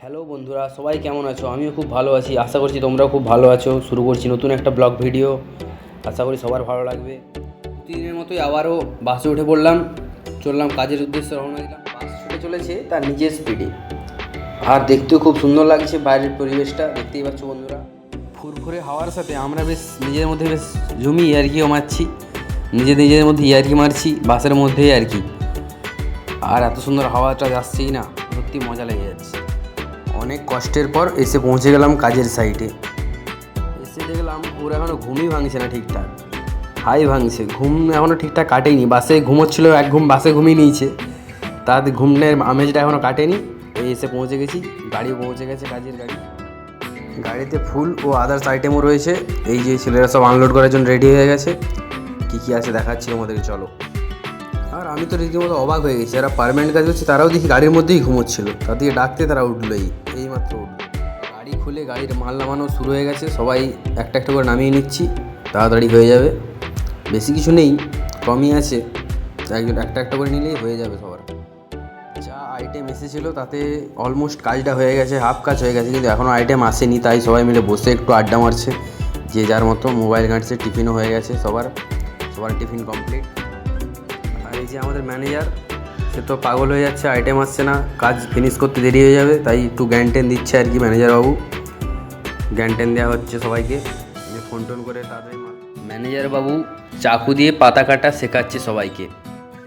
Hello বন্ধুরা, সবাই কেমন আছো? আমিও খুব ভালো আছি, আশা করছি তোমরাও খুব ভালো আছো। শুরু করছি নতুন একটা ব্লগ ভিডিও, আশা করি সবার ভালো লাগবে। প্রতিদিনের মতোই আবারও বাসে উঠে পড়লাম, চললাম কাজের উদ্দেশ্যে, রওনা দিলাম। বাস ছুটে চলেছে তার নিজের স্পিডে, আর দেখতেও খুব সুন্দর লাগছে বাইরের পরিবেশটা, দেখতেই পাচ্ছ বন্ধুরা। ফুরফুরে হাওয়ার সাথে আমরা বেশ নিজের মধ্যে বেশ জমি ইয়ার্কিও মারছি, নিজেদের মধ্যে ইয়ার্কি মারছি বাসের মধ্যেই আর কি। আর এত সুন্দর হাওয়াটা যাচ্ছেই না, সত্যি মজা লেগে যাচ্ছে। অনেক কষ্টের পর এসে পৌঁছে গেলাম কাজের সাইটে। এসে দেখলাম ওর এখনও ঘুমই ভাঙছে না ঠিকঠাক, হাই ভাঙছে, ঘুম এখনও ঠিকঠাক কাটেনি। বাসে ঘুমোচ্ছিল, এক ঘুম বাসে ঘুমিয়ে নিয়েছে, তার ঘুমের আমেজটা এখনও কাটেনি। এই এসে পৌঁছে গেছি, গাড়িও পৌঁছে গেছে, কাজের গাড়ি। গাড়িতে ফুল ও আদার্স আইটেমও রয়েছে। এই যে ছেলেরা সব আনলোড করার জন্য রেডি হয়ে গেছে। কী কী আছে দেখাচ্ছি তোমাদেরকে, চলো। আর আমি তো রীতিমতো অবাক হয়ে গেছি, যারা পার্মানেন্ট কাজ করছে তারাও দেখি গাড়ির মধ্যেই ঘুমোচ্ছিল, তাদেরকে ডাকতে তারা উঠলোই, এইমাত্র উঠলো। গাড়ি খুলে গাড়ির মাল নামানো শুরু হয়ে গেছে, সবাই একটা একটা করে নামিয়ে নিচ্ছি, তাড়াতাড়ি হয়ে যাবে। বেশি কিছু নেই, কমই আছে, একজন একটা একটা করে নিলেই হয়ে যাবে সবার। যা আইটেম এসেছিলো তাতে অলমোস্ট কাজটা হয়ে গেছে, হাফ কাজ হয়ে গেছে, কিন্তু এখনও আইটেম আসেনি। তাই সবাই মিলে বসে একটু আড্ডা মারছে, যে যার মতো মোবাইল ঘাঁটছে। টিফিনও হয়ে গেছে সবার টিফিন কমপ্লিট। আর এই যে আমাদের ম্যানেজার, সে তো পাগল হয়ে যাচ্ছে, আইটেম আসছে না, কাজ ফিনিশ করতে দেরি হয়ে যাবে, তাই একটু জ্ঞান টেন দিচ্ছে আর কি ম্যানেজার বাবু। জ্ঞান টেন দেওয়া হচ্ছে সবাইকে, যে ফোন টোন করে তাড়াতাড়ি। ম্যানেজার বাবু চাকু দিয়ে পাতা কাটা শেখাচ্ছে সবাইকে।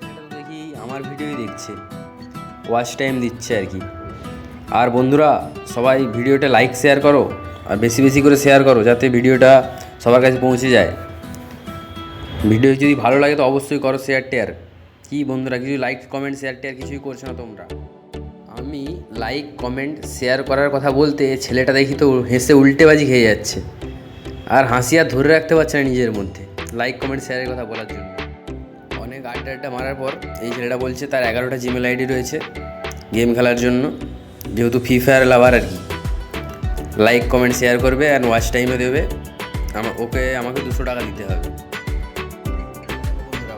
এটা দেখি আমার ভিডিওই দেখছে, ওয়াচ টাইম দিচ্ছে আর কি। আর বন্ধুরা, সবাই ভিডিওটা লাইক শেয়ার করো, আর বেশি বেশি করে শেয়ার করো, যাতে ভিডিওটা সবার কাছে পৌঁছে যায়। ভিডিও যদি ভালো লাগে তো অবশ্যই করো শেয়ার টেয়ার। কি বন্ধুরা, কিছু লাইক কমেন্ট শেয়ার টেয়ার কিছুই করছো না তোমরা। আমি লাইক কমেন্ট শেয়ার করার কথা বলতে ছেলেটা দেখি তো হেসে উল্টেবাজি খেয়ে যাচ্ছে, আর হাসি আর ধরে রাখতে পারছে না নিজের মধ্যে লাইক কমেন্ট শেয়ারের কথা বলার জন্য। অনেক আড্ডা মারার পর এই ছেলেটা বলছে তার 11টা জিমেল আইডি রয়েছে গেম খেলার জন্য, যেহেতু ফ্রি ফায়ার লাভার আর কি। লাইক কমেন্ট শেয়ার করবে আর ওয়াচ টাইমও দেবে, আমাকে 200 টাকা দিতে হবে।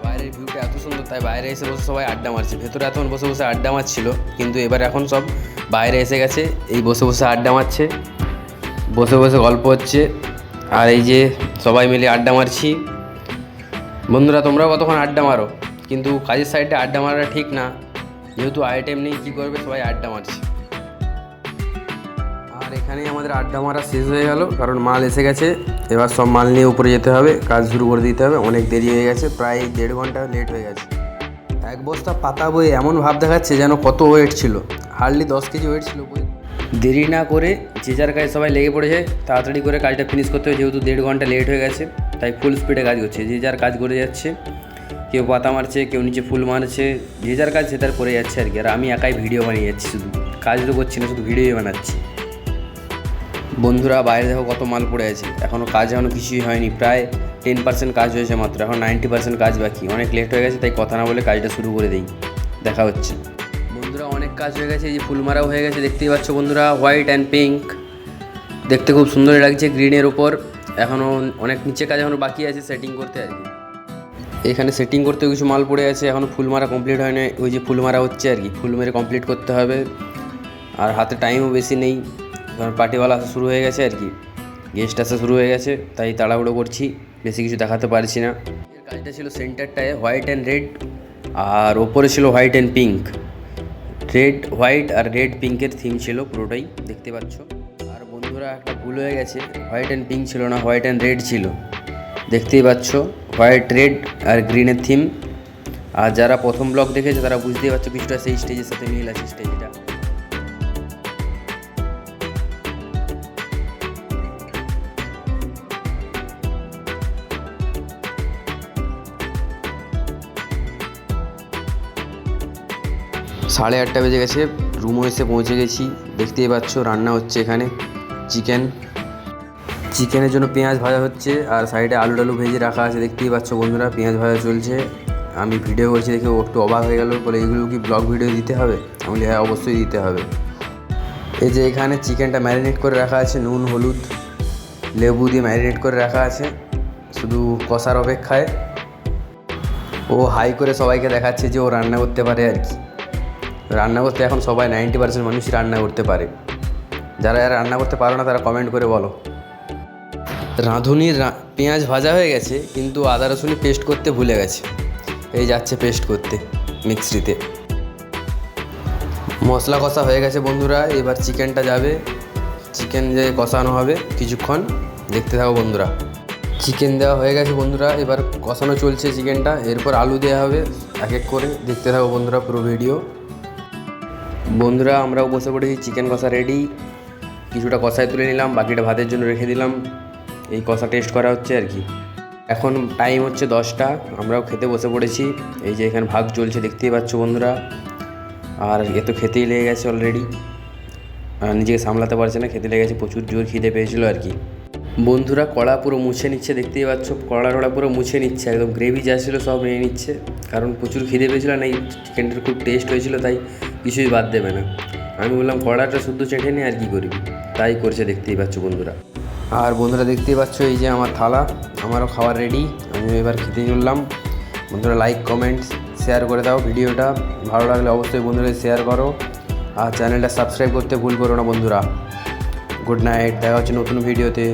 বাইরের ভিউটা এত সুন্দর, তাই বাইরে এসে বসে সবাই আড্ডা মারছে। ভেতরে এতক্ষণ বসে বসে আড্ডা মারছিল, কিন্তু এখন সব বাইরে এসে গেছে, এই বসে বসে আড্ডা মারছে, বসে বসে গল্প হচ্ছে। আর এই যে সবাই মিলে আড্ডা মারছি। বন্ধুরা, তোমরাও কতক্ষণ আড্ডা মারো, কিন্তু কাজের সাইডে আড্ডা মারাটা ঠিক না, যেহেতু আইটেম নেই, কী করবে, সবাই আড্ডা মারছে। আর এখানেই আমাদের আড্ডা মারা শেষ হয়ে গেল, কারণ মাল এসে গেছে। এবার সব মাল নিয়ে উপরে যেতে হবে, কাজ শুরু করে দিতে হবে। অনেক দেরি হয়ে গেছে, প্রায় 1.5 ঘন্টা লেট হয়ে গেছে। এক বস্তা পাতা বয়ে এমন ভাব দেখাচ্ছে যেন কত ওয়েট ছিল, হার্ডলি 10 কেজি ওয়েট ছিল বই। দেরি না করে যে যার কাজে সবাই লেগে পড়েছে, তাড়াতাড়ি করে কাজটা ফিনিশ করতে হবে, যেহেতু 1.5 ঘন্টা লেট হয়ে গেছে। তাই ফুল স্পিডে কাজ করছে, যে যার কাজ করে যাচ্ছে, কেউ পাতা মারছে, কেউ নিচে ফুল মারছে, যে যার কাজ সে তার করে যাচ্ছে আর কি। আর আমি একাই ভিডিও বানিয়ে যাচ্ছি, শুধু কাজ তো করছি না, শুধু ভিডিওই বানাচ্ছি। বন্ধুরা, বাইরে দেখো কত মাল পড়ে আছে, এখনও কিছুই হয়নি, প্রায় 10% কাজ হয়েছে মাত্র, এখন 90% কাজ বাকি। অনেক লেট হয়ে গেছে, তাই কথা না বলে কাজটা শুরু করে দিই, দেখা হচ্ছে। বন্ধুরা, অনেক কাজ হয়ে গেছে, এই যে ফুল মারাও হয়ে গেছে, দেখতেই পাচ্ছ বন্ধুরা, হোয়াইট অ্যান্ড পিঙ্ক, দেখতে খুব সুন্দর লাগছে গ্রিনের ওপর। এখনও অনেক নিচে কাজ এখনও বাকি আছে সেটিং করতে আর কি। এখানে সেটিং করতেও কিছু মাল পড়ে আছে, এখনও ফুল মারা কমপ্লিট হয় না, ওই যে ফুল মারা হচ্ছে আর কি, ফুল মেরে কমপ্লিট করতে হবে। আর হাতে টাইমও বেশি নেই, কারণ পার্টিওয়ালা আসা শুরু হয়ে গেছে আর কি, গেস্ট আসা শুরু হয়ে গেছে, তাই তাড়াহুড়ো করছি, বেশি কিছু দেখাতে পারছি না। এর কাজটা ছিল সেন্টারটায় হোয়াইট অ্যান্ড রেড, আর ওপরে ছিল white and pink. Red white আর রেড পিঙ্কের থিম ছিল পুরোটাই, দেখতে পাচ্ছ। আর বন্ধুরা, একটা ভুল হয়ে গেছে, হোয়াইট অ্যান্ড পিঙ্ক ছিল না, হোয়াইট অ্যান্ড রেড ছিল, দেখতেই পাচ্ছ, হোয়াইট রেড আর গ্রিনের থিম। আর যারা প্রথম ব্লগ দেখেছে তারা বুঝতেই পারছো কিছুটা সেই স্টেজের সাথে মিল আছে স্টেজটা। 8:30 বেজে গেছে, রুমও এসে পৌঁছে গেছি, দেখতেই পাচ্ছ রান্না হচ্ছে এখানে। চিকেনের জন্য পেঁয়াজ ভাজা হচ্ছে, আর সাইডে আলু টালু ভেজে রাখা আছে, দেখতেই পাচ্ছ বন্ধুরা, পেঁয়াজ ভাজা চলছে। আমি ভিডিও করছি দেখে ও একটু অবাক হয়ে গেল, বলে এগুলো কি ব্লগ ভিডিও দিতে হবে? আমি বলি হ্যাঁ, অবশ্যই দিতে হবে। এই যে এখানে চিকেনটা ম্যারিনেট করে রাখা আছে, নুন হলুদ লেবু দিয়ে ম্যারিনেট করে রাখা আছে, শুধু কষার অপেক্ষায়। ও হাই করে সবাইকে দেখাচ্ছে যে ও রান্না করতে পারে আর কি। রান্না করতে এখন সবাই 90% মানুষই রান্না করতে পারে, যারা রান্না করতে পারো না তারা কমেন্ট করে বলো। রাঁধুনির পেঁয়াজ ভাজা হয়ে গেছে, কিন্তু আদা রসুনি পেস্ট করতে ভুলে গেছে। এই যাচ্ছে পেস্ট করতে মিক্সিতে। মশলা কষা হয়ে গেছে বন্ধুরা, এবার চিকেনটা যাবে। চিকেন যে কষানো হবে কিছুক্ষণ, দেখতে থাকো বন্ধুরা। চিকেন দেওয়া হয়ে গেছে বন্ধুরা, এবার কষানো চলছে চিকেনটা। এরপর আলু দেওয়া হবে এক এক করে, দেখতে থাকো বন্ধুরা পুরো ভিডিও। বন্ধুরা আমরাও বসে পড়েছি, চিকেন কষা রেডি। কিছুটা কষায় তুলে নিলাম, বাকিটা ভাতের জন্য রেখে দিলাম। এই কষা টেস্ট করা হচ্ছে আর কি। এখন টাইম হচ্ছে 10টা, আমরাও খেতে বসে পড়েছি। এই যে এখানে ভাগ চলছে দেখতেই পাচ্ছ বন্ধুরা। আর এ তো খেতেই লেগে গেছে অলরেডি, নিজেকে সামলাতে পারছে না, খেতে লেগে গেছে, প্রচুর জোর খিদে পেয়েছিল আর কি। বন্ধুরা কড়া পুরো মুছে নিচ্ছে, দেখতেই পাচ্ছ কড়া পুরো মুছে নিচ্ছে, একদম গ্রেভি যা ছিল সব নিয়ে নিচ্ছে। কারণ প্রচুর খিদে পেয়েছিল না, এই চিকেনটার খুব টেস্ট হয়েছিল, তাই কিছুই বাদ দেবে না। আমি বললাম কড়াটা শুদ্ধ চেটে নিয়ে আর কি করবি, তাই করছে দেখতেই পাচ্ছ বন্ধুরা। আর বন্ধুরা দেখতেই পাচ্ছ এই যে আমার থালা, আমারও খাবার রেডি, আমি এবার খেতে চললাম। বন্ধুরা লাইক কমেন্ট শেয়ার করে দাও ভিডিওটা, ভালো লাগলে অবশ্যই বন্ধুরা শেয়ার করো, আর চ্যানেলটা সাবস্ক্রাইব করতে ভুল করো না বন্ধুরা। গুড নাইট, দেখা হচ্ছে নতুন ভিডিওতে।